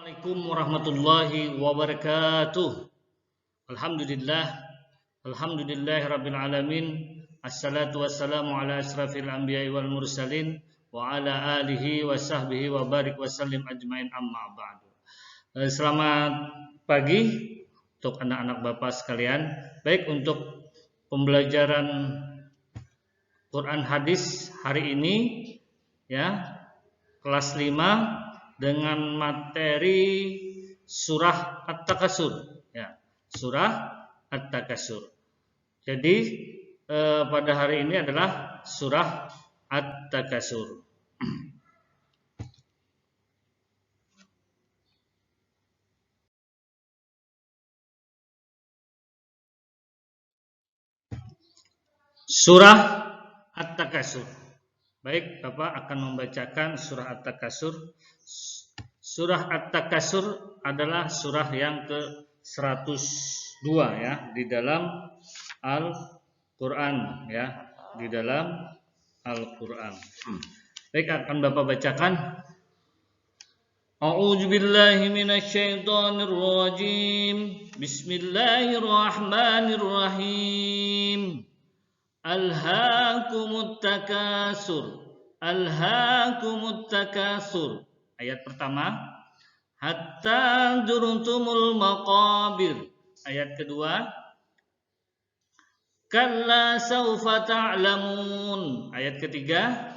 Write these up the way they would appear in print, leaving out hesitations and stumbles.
Assalamualaikum warahmatullahi wabarakatuh. Alhamdulillah, Rabbil alamin. Assalatu wassalamu ala asrafil anbiya'i wal mursalin wa ala alihi wa sahbihi wa barik wa sallim ajmain, amma ba'du. Selamat pagi untuk anak-anak Bapak sekalian. Baik, untuk pembelajaran Quran hadis hari ini ya, kelas 5 dengan materi surah At-Takasur ya, surah At-Takasur. Jadi pada hari ini adalah surah At-Takasur. Surah At-Takasur. Baik, Bapak akan membacakan surah At-Takasur. Surah At-Takasur adalah surah yang ke-102 ya di dalam Al-Qur'an ya, di dalam Al-Qur'an. Baik, akan Bapak bacakan. A'udzubillahi minasyaitonir rajim. Bismillahirrahmanirrahim. Alhaakumut takasur. Alhaakumut takasur. Ayat pertama, hatta zurtumul maqabir. Ayat kedua, kalla saufa ta'lamun. Ayat ketiga,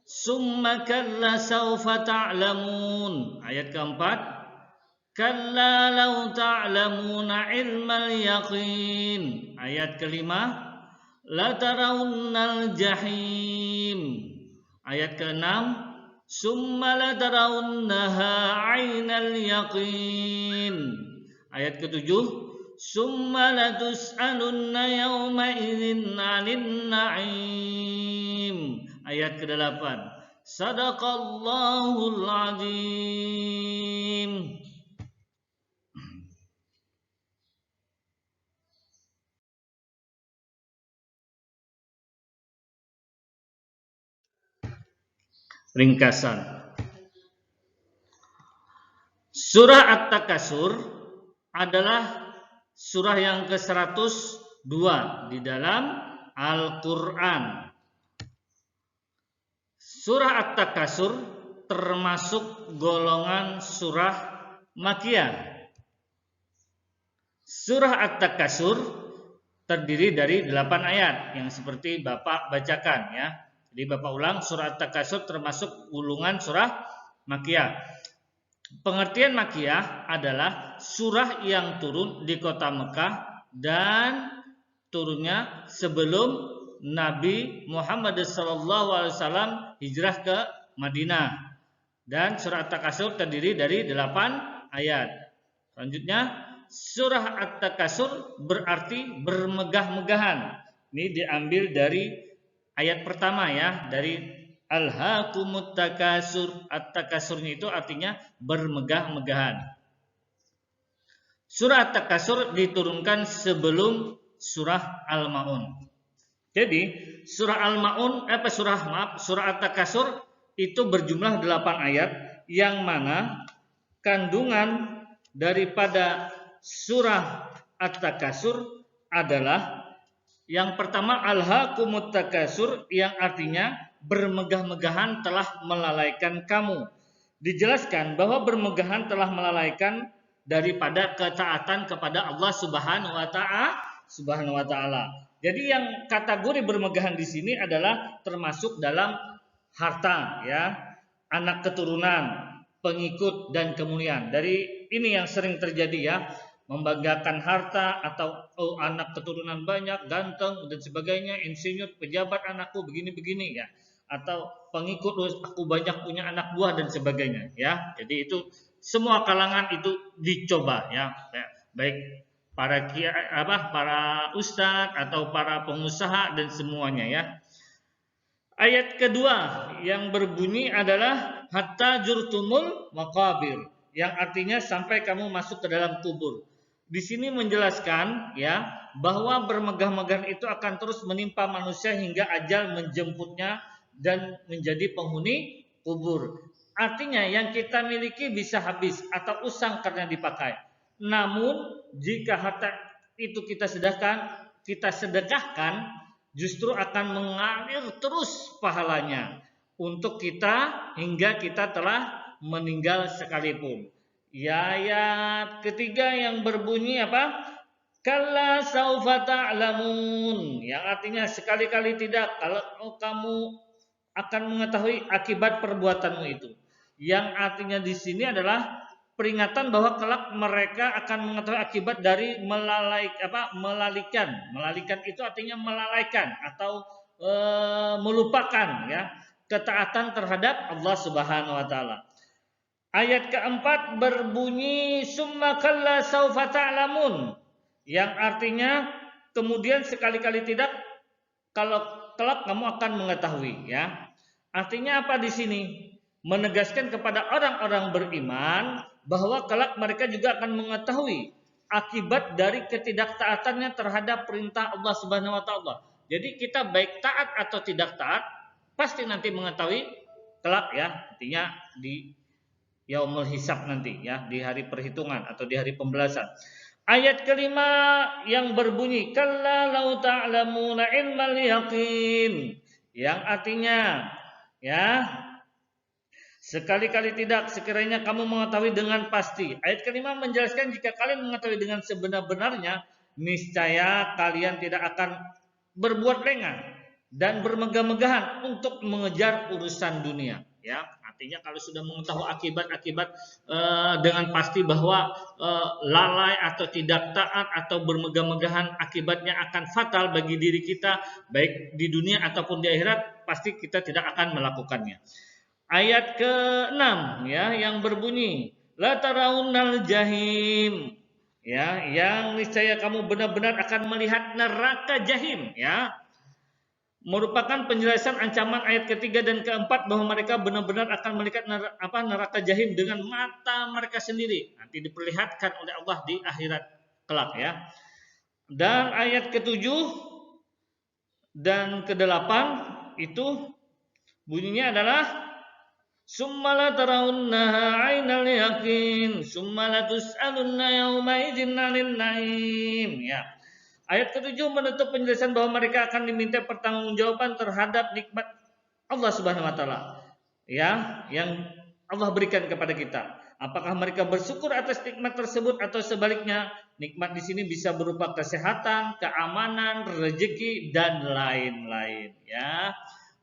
summa kalla saufa ta'lamun. Ayat keempat, kalla law ta'lamuna ilmal yaqin. Ayat kelima, la tarawunnal jahim. Ayat keenam, summa la tarawunnaha 'ainal yaqin. Ayat ketujuh, summa la tus'alunna yawma idzin 'anil na'im. Ayat kedelapan, sadaqallahul azim. Ringkasan. Surah At-Takasur adalah surah yang ke-102 di dalam Al-Qur'an. Surah At-Takasur termasuk golongan surah Makkiyah. Surah At-Takasur terdiri dari 8 ayat yang seperti Bapak bacakan ya. Jadi Bapak ulang, surah At-Takasur termasuk gulungan surah Makkiyah. Pengertian Makkiyah adalah surah yang turun di kota Mekah dan turunnya sebelum Nabi Muhammad SAW hijrah ke Madinah. Dan surah At-Takasur terdiri dari 8 ayat. Selanjutnya, surah At-Takasur berarti bermegah-megahan. Ini diambil dari ayat pertama ya, dari Alhaakumut takasur. At-Takasurnya itu artinya bermegah-megahan. Surah At-Takasur diturunkan sebelum surah Al-Ma'un. Jadi surah surah At-Takasur itu berjumlah 8 ayat, yang mana kandungan daripada surah At-Takasur adalah yang pertama, alhaakumut takasur, yang artinya bermegah-megahan telah melalaikan kamu. Dijelaskan bahwa bermegahan telah melalaikan daripada ketaatan kepada Allah Subhanahu wa taala. Jadi yang kategori bermegahan di sini adalah termasuk dalam harta ya, anak keturunan, pengikut dan kemuliaan. Dari ini yang sering terjadi ya, membanggakan harta atau anak keturunan banyak, ganteng dan sebagainya, insinyur, pejabat anakku begini-begini ya, atau pengikut aku banyak punya anak buah dan sebagainya ya. Jadi itu semua kalangan itu dicoba ya, baik para para ustadz atau para pengusaha dan semuanya ya. Ayat kedua yang berbunyi adalah hatta jurtumul maqabir, yang artinya sampai kamu masuk ke dalam kubur. Di sini menjelaskan ya, bahwa bermegah-megahan itu akan terus menimpa manusia hingga ajal menjemputnya dan menjadi penghuni kubur. Artinya yang kita miliki bisa habis atau usang karena dipakai. Namun jika harta itu kita sedekahkan, justru akan mengalir terus pahalanya untuk kita hingga kita telah meninggal sekalipun. Ya, ayat ketiga yang berbunyi apa? Kalla saufa ta'lamun, yang artinya sekali-kali tidak, kalau kamu akan mengetahui akibat perbuatanmu itu. Yang artinya di sini adalah peringatan bahwa kelak mereka akan mengetahui akibat dari melalikan. Melalikan itu artinya melalaikan atau melupakan ya ketaatan terhadap Allah Subhanahu wa taala. Ayat keempat berbunyi summa kalla saufa ta'lamun, yang artinya kemudian sekali-kali tidak, kalau kelak kamu akan mengetahui ya. Artinya apa di sini? Menegaskan kepada orang-orang beriman bahwa kelak mereka juga akan mengetahui akibat dari ketidaktaatannya terhadap perintah Allah Subhanahu wa taala. Jadi kita baik taat atau tidak taat pasti nanti mengetahui kelak ya, artinya di yaumul hisab nanti ya, di hari perhitungan atau di hari pembalasan. Ayat kelima yang berbunyi kalla lau ta'lamuna ilmal yaqin, yang artinya ya sekali-kali tidak, sekiranya kamu mengetahui dengan pasti. Ayat kelima menjelaskan jika kalian mengetahui dengan sebenar-benarnya, niscaya kalian tidak akan berbuat lengah dan bermegah-megahan untuk mengejar urusan dunia. Ya, artinya kalau sudah mengetahui akibat-akibat dengan pasti bahwa lalai atau tidak taat atau bermegah-megahan akibatnya akan fatal bagi diri kita, baik di dunia ataupun di akhirat, pasti kita tidak akan melakukannya. Ayat ke-6 ya yang berbunyi la tarawunnal jahim, ya, yang niscaya kamu benar-benar akan melihat neraka jahim ya. Merupakan penjelasan ancaman ayat ketiga dan keempat bahwa mereka benar-benar akan melihat neraka jahim dengan mata mereka sendiri. Nanti diperlihatkan oleh Allah di akhirat kelak ya. Dan ayat ke-7 dan ke-8 itu bunyinya adalah summa la tarawunnaha 'ainal yaqin summa la tus'alunna yauma idzin 'anil na'im ya. Ayat ke-7 menutup penjelasan bahwa mereka akan diminta pertanggungjawaban terhadap nikmat Allah Subhanahu wa taala ya, yang Allah berikan kepada kita. Apakah mereka bersyukur atas nikmat tersebut atau sebaliknya? Nikmat di sini bisa berupa kesehatan, keamanan, rezeki dan lain-lain ya.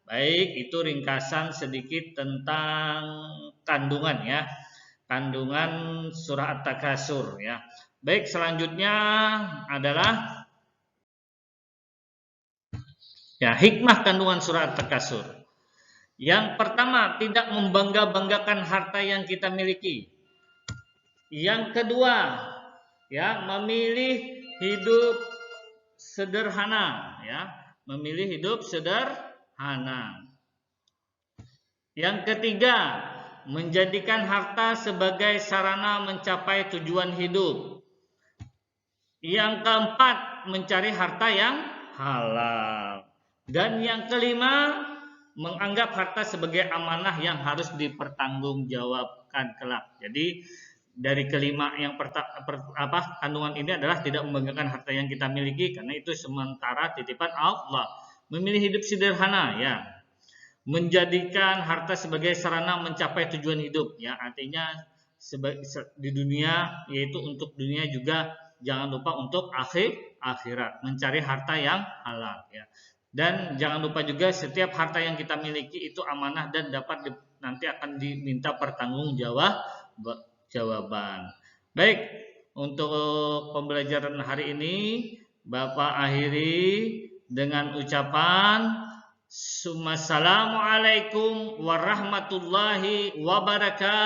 Baik, itu ringkasan sedikit tentang kandungan ya. Kandungan surah At-Takasur ya. Baik, selanjutnya adalah ya hikmah kandungan surah At-Takasur. Yang pertama, tidak membangga-banggakan harta yang kita miliki. Yang kedua, ya, memilih hidup sederhana ya, memilih hidup sederhana. Yang ketiga, menjadikan harta sebagai sarana mencapai tujuan hidup. Yang keempat, mencari harta yang halal. Dan yang kelima, menganggap harta sebagai amanah yang harus dipertanggungjawabkan kelak. Jadi dari kelima yang kandungan ini adalah tidak membanggakan harta yang kita miliki karena itu sementara titipan Allah. Memilih hidup sederhana ya. Menjadikan harta sebagai sarana mencapai tujuan hidup ya, artinya di dunia, yaitu untuk dunia juga, jangan lupa untuk akhirat, mencari harta yang halal ya. Dan jangan lupa juga setiap harta yang kita miliki itu amanah dan dapat nanti akan diminta pertanggungjawaban. Baik, untuk pembelajaran hari ini Bapak akhiri dengan ucapan Assalamualaikum warahmatullahi wabarakatuh.